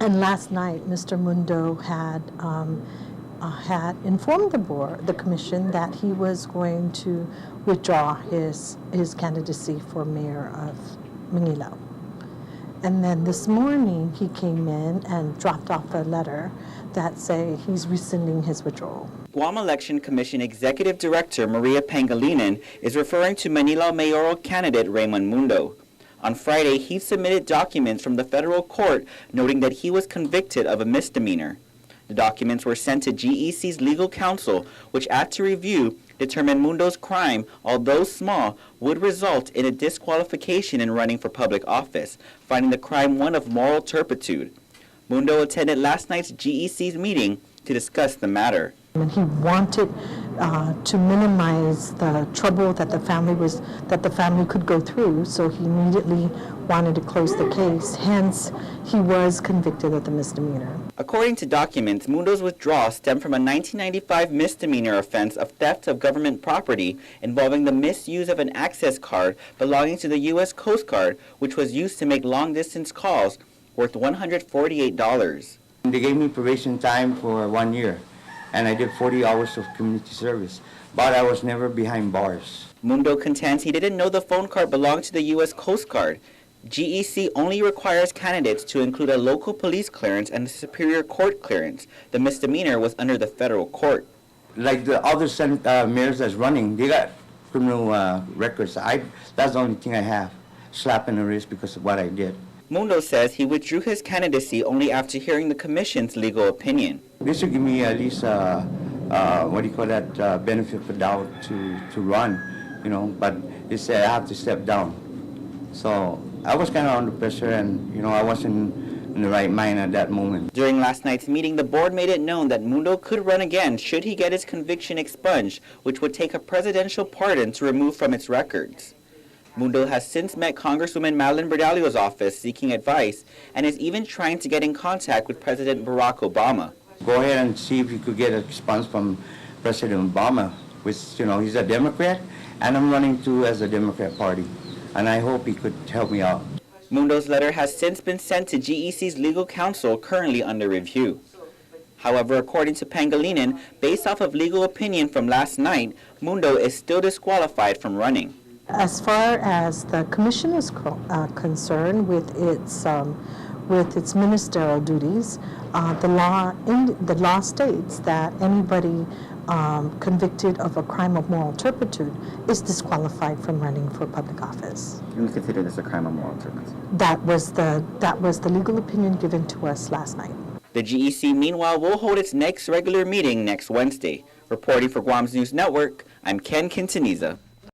And last night, Mr. Mundo had informed the commission that he was going to withdraw his candidacy for mayor of Manila. And then this morning, he came in and dropped off a letter that say he's rescinding his withdrawal. Guam Election Commission Executive Director Maria Pangilinan is referring to Manila mayoral candidate Raymond Mundo. On Friday, he submitted documents from the federal court noting that he was convicted of a misdemeanor. The documents were sent to GEC's legal counsel, which after review determined Mundo's crime, although small, would result in a disqualification in running for public office, finding the crime one of moral turpitude. Mundo attended last night's GEC's meeting to discuss the matter. And he wanted to minimize the trouble that the family could go through, so he immediately wanted to close the case. Hence, he was convicted of the misdemeanor. According to documents, Mundo's withdrawal stemmed from a 1995 misdemeanor offense of theft of government property involving the misuse of an access card belonging to the U.S. Coast Guard, which was used to make long-distance calls worth $148. They gave me probation time for 1 year, and I did 40 hours of community service, but I was never behind bars. Mundo contends he didn't know the phone card belonged to the U.S. Coast Guard. GEC only requires candidates to include a local police clearance and a superior court clearance. The misdemeanor was under the federal court. Like the other mayors that's running, they got criminal records. That's the only thing I have, slap in the wrist because of what I did. Mundo says he withdrew his candidacy only after hearing the commission's legal opinion. This would give me at least, benefit for doubt to run, but they said I have to step down. So I was kind of under pressure and, I wasn't in the right mind at that moment. During last night's meeting, the board made it known that Mundo could run again should he get his conviction expunged, which would take a presidential pardon to remove from its records. Mundo has since met Congresswoman Madeline Berdalio's office seeking advice and is even trying to get in contact with President Barack Obama. Go ahead and see if you could get a response from President Obama, which, he's a Democrat, and I'm running too as a Democrat party, and I hope he could help me out. Mundo's letter has since been sent to GEC's legal counsel, currently under review. However, according to Pangilinan, based off of legal opinion from last night, Mundo is still disqualified from running. As far as the commission is concerned with its ministerial duties, the law states that anybody convicted of a crime of moral turpitude is disqualified from running for public office. You consider this a crime of moral turpitude? That was the legal opinion given to us last night. The GEC, meanwhile, will hold its next regular meeting next Wednesday. Reporting for Guam's News Network, I'm Ken Quintaniza.